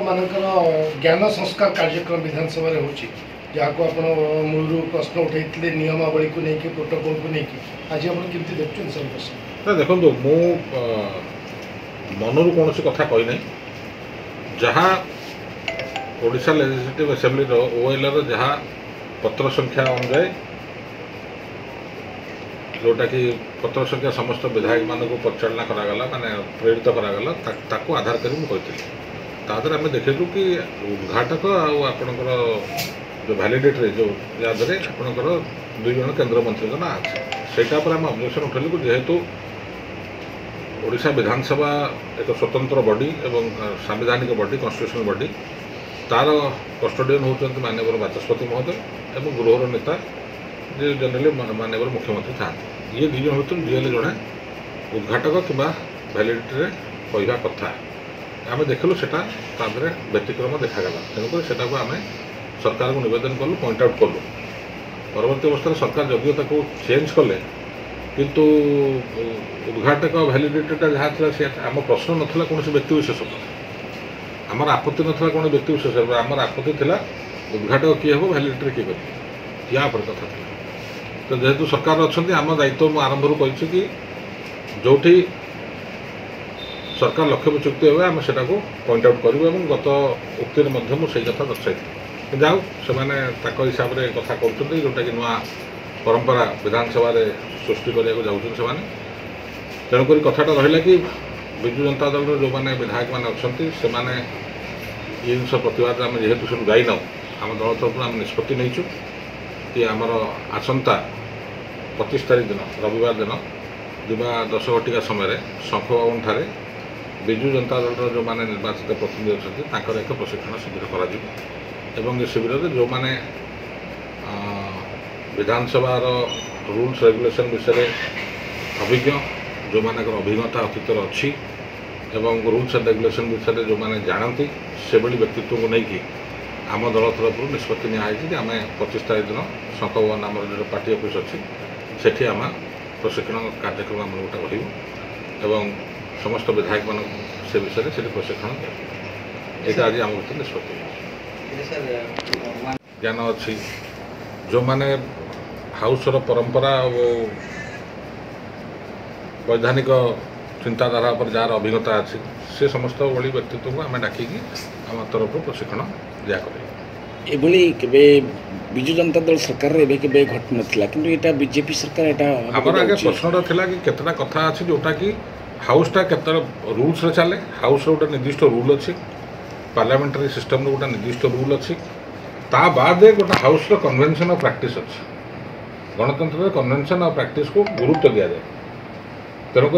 मानकर ज्ञान संस्कार कार्यक्रम विधानसभा हो जहाँ को आप मूलू प्रश्न उठे नियमावली को लेकिन प्रोटोकॉल को लेकिन आज आप केमती देखते सब प्रश्न देखो मु मनरू कौन कथा कही ना जहाँ ओडिशा लेजिस्लेटिव असेंबली ओएलआर जहाँ पत्र संख्या अनुजाई जोटा कि पत्र संख्या समस्त विधायक मानक परिचालना करागला माने प्रेरित करागला ताको आधार करी मुझे तादर आम देखु कि उद्घाटक आपणकर जो भैलीडेट्रे जो यादरे आपणकर दुई जन केन्द्र मंत्री ना अच्छे सेटा पर आम ऑब्जेक्शन उठेलु कि जेहेतु ओडिशा विधानसभा एक स्वतंत्र बॉडी एवं संवैधानिक बॉडी कन्स्टिट्यूशनल बॉडी तार कस्टोडियन होती माननीय बाचस्पति महोदय एवं गृहर नेता जे जनरली माननीय मुख्यमंत्री था ये दुई जन भर जी जड़े उद्घाटक कि भैलीडिटी कहवा कथा आम देखलु सेटा व्यतिक्रम देखागला तेणुक से आम सरकार को निवेदन कलु पॉइंट आउट कलु परवर्त अवस्था सरकार जदिव ताको चेंज कले किंतु उद्घाटक भैलीडिटीटा जहाँ थी सी आम प्रश्न नाला कौन व्यक्तिशेष आमर आपत्ति नाला कौन व्यक्तिशेष आमर आपत्ति था उद्घाटक किए हम भैलीडिटी किए कर या पर कथा था तो जेहेतु सरकार अच्छा आम दायित्व मुझे आरंभ कही कि जो सरकार लक्ष्य विचुक्ति हुए आम से पॉइंट आउट करूँ और गत उक्ति मुझे कथा दर्शाई जाऊ से हिसाब से कथा कर जोटा कि नुआ परंपरा विधानसभा सृष्टि करने जाऊँ तेणुक कथाटा रहा कि विजु जनता दल जो मैंने विधायक मैंने अच्छा से ये जिन प्रतिवाद आम जेहेतु सब जाइन आम दल तरफ आम निष्पत्ति नहीं कि आमर आसंता 25 तारीख दिन रविवार दिन दिवा 10 घटिका समय शंख भवन ठारे विजु जनता दल जो मैंने निर्वाचित प्रतिनिधि अच्छा एक प्रशिक्षण शिविर कर शिविर में जो मैंने विधानसभा रूल्स रेगुलेशन विषय अभिज्ञ जो मानकर अभिज्ञता अतीतर अच्छी एवं रूल्स एंड रेगुलेशन विषय जो मैंने जानती से व्यक्तित्व को लेकिन आम दल तरफ निष्पत्ति निजी आम 25 तारीख दिन शंख भवन आम जो पार्टी ऑफिस अच्छी सेठी आम प्रशिक्षण कार्यक्रम आम गोटे करूँ समस्त विधायक मान से विषय से प्रशिक्षण यहाँ आज आम भर निष्पत्ति ज्ञान अच्छी जो मैंने हाउसर परंपरा और वैधानिक चिंताधारा पर जार अभिज्ञता अच्छी से समस्त बड़ी व्यक्तित्व को आम डाकिकी आम तरफ प्रशिक्षण दिया कर विजु जनता दल सरकार के घट नाला कि बीजेपी सरकार आमर आगे प्रश्नटा था कि केतटा कथा अच्छी जोटा कि हाउसटा केत रूल्स चले हाउस गोटे निर्दिष्ट रूल अच्छी पार्लियामेंटारी सिस्टम गोटे निर्दिष्ट रूल अच्छी ता बाद गोटे हाउस कन्वेंशन ऑफ प्रैक्टिस अच्छी गणतंत्र कन्वेंशन ऑफ प्रैक्टिस को गुरुत्व दि जाए तेणुक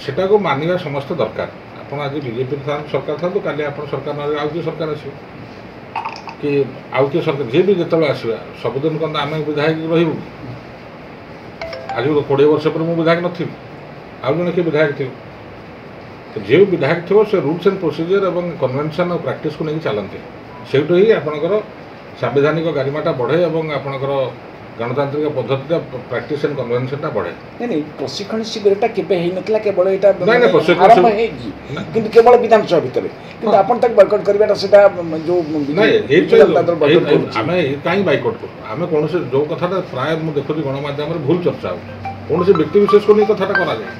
सेटा को मानिबा समस्त दरकार आपड़ आज बीजेपी सरकार था काली आप सरकार आउ किए सरकार आस कि आउ किए सरकार जी भी जो आसवा सबुदिन कौन आम विधायक रही आज 20 वर्ष पर मुझे विधायक नी आउ जड़े किए विधायक थी तो जी विधायक थो से रूल्स एंड प्रोसीजर और कन्वेंशन और प्रैक्टिस को लेकिन चलते से ही आपणकर संवैधानिक गारिमाटा बढ़े और आपणकर गणतांत्रिक पद्धति प्रैक्टिस एंड कन्वेंशन बढ़े नहीं प्रशिक्षण शिविरटा केवल केवल प्रशिक्षण केवल विधानसभा भितर कि बॉयकॉट करवाटा सेटा जो आम कहीं बॉयकॉट करूँ आम कौन जो कथा प्राय मुझे देखुची गणमाध्यम भूल चर्चा हो कौन व्यक्ति विशेष को नहीं कथाटा कराए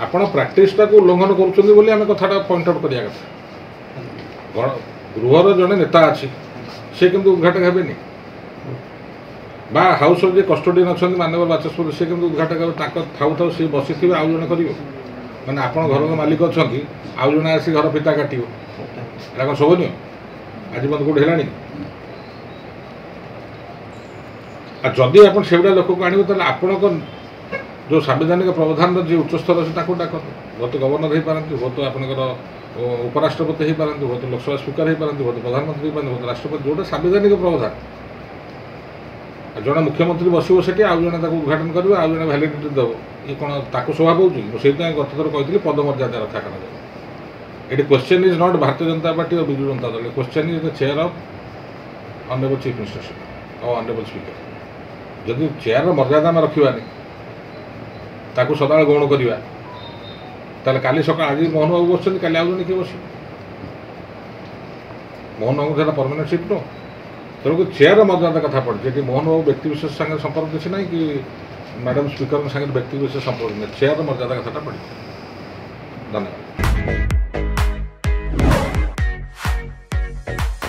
आपण प्राक्टिसटा को उल्लंघन करें कथाटा पॉइंट आउट करा कथा गृहर जड़े नेता अच्छी सी किंतु उद्घाटक हेनी बा हाउस जे कस्टोडियन अच्छा माननीय बाचस्पति सी किंतु उद्घाटक थाऊ थाऊ सी बसी थे आउ जड़े कर मैंने आप घर मालिक अच्छा आउ जड़े आसी घर फिता काट कौन शोभनीय आज मत कौट है जदि आप से लोक को आने आपण जो संवैधानिक प्रावधान जी उच्च स्तर से डाक बहुत गवर्नर हो पारती बहुत आपंकर उपराष्ट्रपति हो पारती बहुत लोकसभा स्पीकर हो पारती बहुत प्रधानमंत्री हो पारती बहुत राष्ट्रपति जोटा संवैधानिक प्रावधान जड़े मुख्यमंत्री बसो से आउ जड़े उद्घाटन करेंगे आउ जड़े भैलीडिटी देव ये कौन ताक स्वभाव हो मुझे गत थर कही पदमर्यादा रक्षा कर question is not Bharatiya Janata party और Biju Janata Dal question is the chair of honourable chief minister और ऑनरेबल स्पीकर जदि चेयर मर्यादा आम रखानी ताकू सदा गौण करवा ताले काली सका आज मोहन बाबू बस काली आउ जड़े किए बस ମୋହନ ବାବୁଙ୍କୁ ସେଇଟା ପରମାନେଣ୍ଟ ସିଟ୍ ନୁହଁ। ତେଣୁକୁ ଚେୟାର ମର୍ଯ୍ୟାଦା କଥା ପଡ଼ିଛି। ଏଠି ମୋହନ ବାବୁ ବ୍ୟକ୍ତିବିଶେଷ ସାଙ୍ଗରେ ସମ୍ପର୍କ କିଛି ନାହିଁ କି ମ୍ୟାଡ଼ାମ୍ ସ୍ପିକରଙ୍କ ସାଙ୍ଗରେ ବ୍ୟକ୍ତିବିଶେଷ ସମ୍ପର୍କ ନାହିଁ। ଚେୟାର ମର୍ଯ୍ୟାଦା କଥାଟା ପଡ଼ିଛି। ଧନ୍ୟବାଦ।